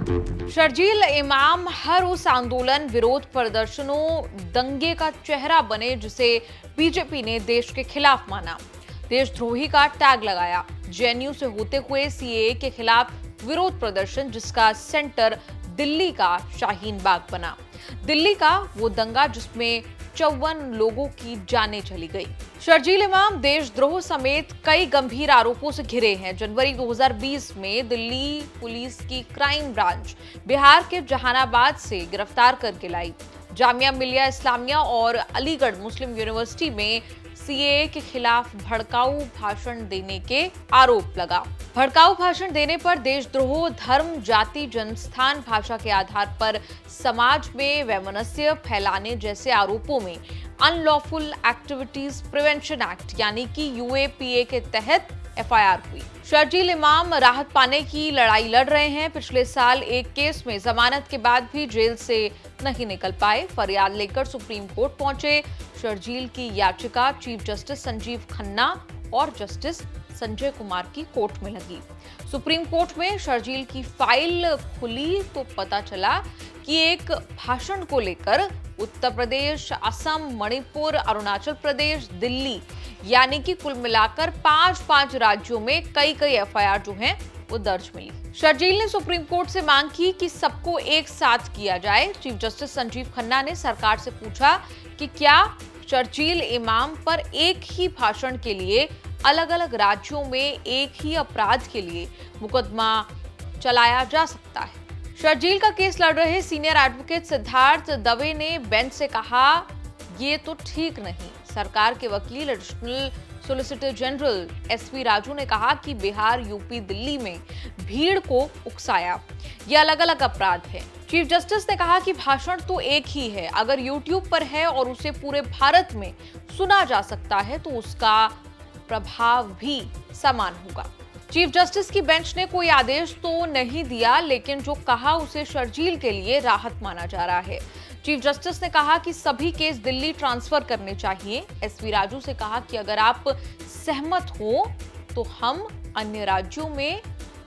शर्जील इमाम हर उस आंदोलन, विरोध प्रदर्शनों, दंगे का चेहरा बने जिसे बीजेपी ने देश के खिलाफ माना। देशद्रोही का टैग लगाया। जेएनयू से होते हुए सीएए के खिलाफ विरोध प्रदर्शन जिसका सेंटर दिल्ली का शाहीन बाग बना। दिल्ली का वो दंगा जिसमें 54 लोगों की जानें चली गई। शर्जील इमाम देशद्रोह समेत कई गंभीर आरोपों से घिरे हैं। जनवरी 2020 में दिल्ली पुलिस की क्राइम ब्रांच बिहार के जहानाबाद से गिरफ्तार करके लाई। जामिया मिलिया इस्लामिया और अलीगढ़ मुस्लिम यूनिवर्सिटी में सीएए के खिलाफ भड़काऊ भाषण देने के आरोप लगा। भड़काऊ भाषण देने पर देशद्रोह, धर्म, जाति, जनस्थान, भाषा के आधार पर समाज में वैमनस्य फैलाने जैसे आरोपों में अनलॉफुल एक्टिविटीज प्रिवेंशन एक्ट यानी कि यूएपीए के तहत एफआईआर हुई। शर्जील इमाम राहत पाने की लड़ाई लड़ रहे हैं। पिछले साल एक केस में जमानत के बाद भी जेल से नहीं निकल पाए। फरियाद लेकर सुप्रीम कोर्ट पहुंचे। शर्जील की याचिका चीफ जस्टिस संजीव खन्ना और जस्टिस संजय कुमार की कोर्ट में लगी। सुप्रीम कोर्ट में शर्जील की फाइल खुली तो पता चला कि एक भाषण को लेकर उत्तर प्रदेश, असम, मणिपुर, अरुणाचल प्रदेश, दिल्ली यानी कि कुल मिलाकर 5 राज्यों में कई एफआईआर जो हैं वो दर्ज मिली। शर्जील ने सुप्रीम कोर्ट से मांग की कि सबको एक साथ किया जाए। चीफ जस्टिस संजीव खन्ना ने सरकार से पूछा कि क्या शर्जील इमाम पर एक ही भाषण के लिए अलग अलग राज्यों में एक ही अपराध के लिए मुकदमा चलाया जा सकता है। शर्जील का केस लड़ रहे सीनियर एडवोकेट सिद्धार्थ दवे ने बेंच से कहा, ये तो ठीक नहीं। सरकार के वकील additional solicitor general SV Raju ने कहा कि बिहार, यूपी, दिल्ली में भीड़ को उकसाया, ये अलग अलग अपराध है। चीफ जस्टिस ने कहा कि भाषण तो एक ही है, अगर यूट्यूब पर है और उसे पूरे भारत में सुना जा सकता है तो उसका प्रभाव भी समान होगा। चीफ जस्टिस की बेंच ने कोई आदेश तो नहीं दिया, लेकिन जो कहा उसे शर्जील के लिए राहत माना जा रहा है। चीफ जस्टिस ने कहा कि सभी केस दिल्ली ट्रांसफर करने चाहिए। एसवी राजू से कहा कि अगर आप सहमत हो तो हम अन्य राज्यों में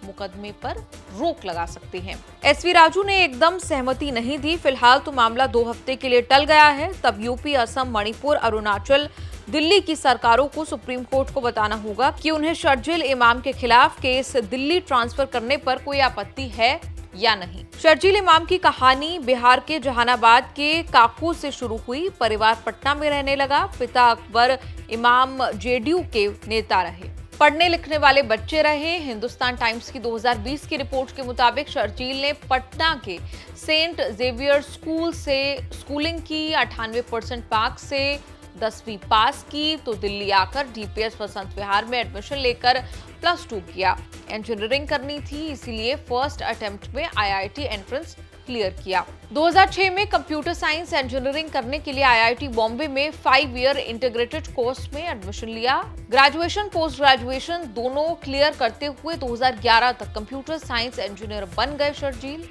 मुकदमे पर रोक लगा सकते हैं। एसवी राजू ने एकदम सहमति नहीं दी। फिलहाल तो मामला 2 हफ्ते के लिए टल गया है। तब यूपी, असम, मणिपुर, अरुणाचल, दिल्ली की सरकारों को सुप्रीम कोर्ट को बताना होगा कि उन्हें शर्जील इमाम के खिलाफ केस दिल्ली ट्रांसफर करने पर कोई आपत्ति है या नहीं। शर्जील इमाम की कहानी बिहार के जहानाबाद के काको से शुरू हुई। परिवार पटना में रहने लगा। पिता अकबर इमाम जेडीयू के नेता रहे। पढ़ने लिखने वाले बच्चे रहे। हिंदुस्तान टाइम्स की 2020 की रिपोर्ट के मुताबिक शर्जील ने पटना के सेंट जेवियर स्कूल से स्कूलिंग की। 98% मार्क्स से 10वीं पास की तो दिल्ली आकर डीपीएस वसंत विहार में एडमिशन लेकर +2 किया। इंजीनियरिंग करनी थी, इसीलिए फर्स्ट अटेम्प्ट में आईआईटी एंट्रेंस क्लियर किया। 2006 में कंप्यूटर साइंस इंजीनियरिंग करने के लिए आईआईटी बॉम्बे में 5 ईयर इंटीग्रेटेड कोर्स में एडमिशन लिया। ग्रेजुएशन, पोस्ट ग्रेजुएशन दोनों क्लियर करते हुए 2011 तक कंप्यूटर साइंस इंजीनियर बन गए शर्जील।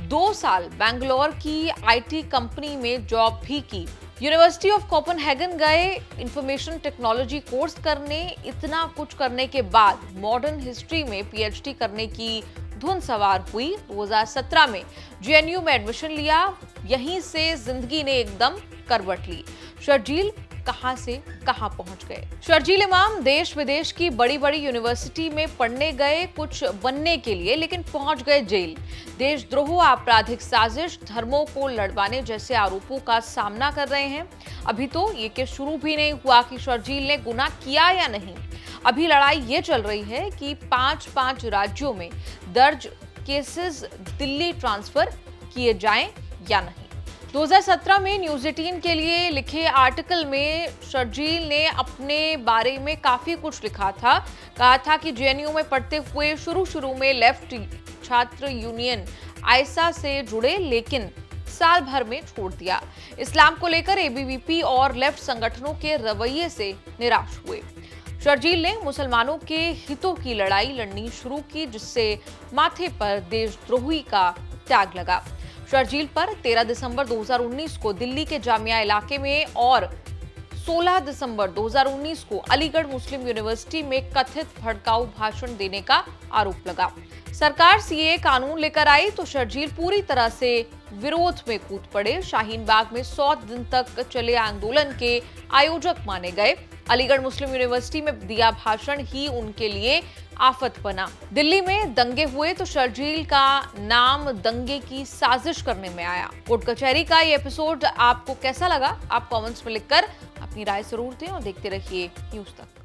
2 साल बैंगलोर की आईटी कंपनी में जॉब भी की। यूनिवर्सिटी ऑफ कोपेनहेगन गए इंफॉर्मेशन टेक्नोलॉजी कोर्स करने। इतना कुछ करने के बाद मॉडर्न हिस्ट्री में पीएचडी करने की धुन सवार हुई। 2017 में जेएनयू में एडमिशन लिया। यहीं से जिंदगी ने एकदम करवट ली। शर्जील कहां से कहां पहुंच गए। शर्जील इमाम देश विदेश की बड़ी बड़ी यूनिवर्सिटी में पढ़ने गए कुछ बनने के लिए, लेकिन पहुंच गए जेल। देशद्रोह, आपराधिक साजिश, धर्मों को लड़वाने जैसे आरोपों का सामना कर रहे हैं। अभी तो ये केस शुरू भी नहीं हुआ कि शर्जील ने गुनाह किया या नहीं। अभी लड़ाई ये चल रही है कि 5 राज्यों में दर्ज केसेस दिल्ली ट्रांसफर किए जाएं या नहीं। 2017 में न्यूज 18 के लिए लिखे आर्टिकल में शर्जील ने अपने बारे में काफी कुछ लिखा था। कहा था कि जेएनयू में पढ़ते हुए शुरू में लेफ्ट छात्र यूनियन आयसा से जुड़े, लेकिन साल भर में छोड़ दिया। इस्लाम को लेकर एबीवीपी और लेफ्ट संगठनों के रवैये से निराश हुए। शर्जील ने मुसलमानों के हितों की लड़ाई लड़नी शुरू की, जिससे माथे पर देशद्रोही का टैग लगा। शर्जील पर 13 दिसंबर 2019 को दिल्ली के जामिया इलाके में और 16 दिसंबर 2019 को अलीगढ़ मुस्लिम यूनिवर्सिटी में कथित भड़काऊ भाषण देने का आरोप लगा। सरकार सीए कानून लेकर आई तो शर्जील पूरी तरह से विरोध में कूद पड़े। शाहीन बाग में 100 दिन तक चले आंदोलन के आयोजक माने गए। अलीगढ़ मुस्लिम यूनिवर्सिटी में दिया भाषण ही उनके लिए आफत बना। दिल्ली में दंगे हुए तो शर्जील का नाम दंगे की साजिश करने में आया। कोर्ट कचहरी का ये एपिसोड आपको कैसा लगा? आप कमेंट्स में लिखकर अपनी राय जरूर दें और देखते रहिए न्यूज़ तक।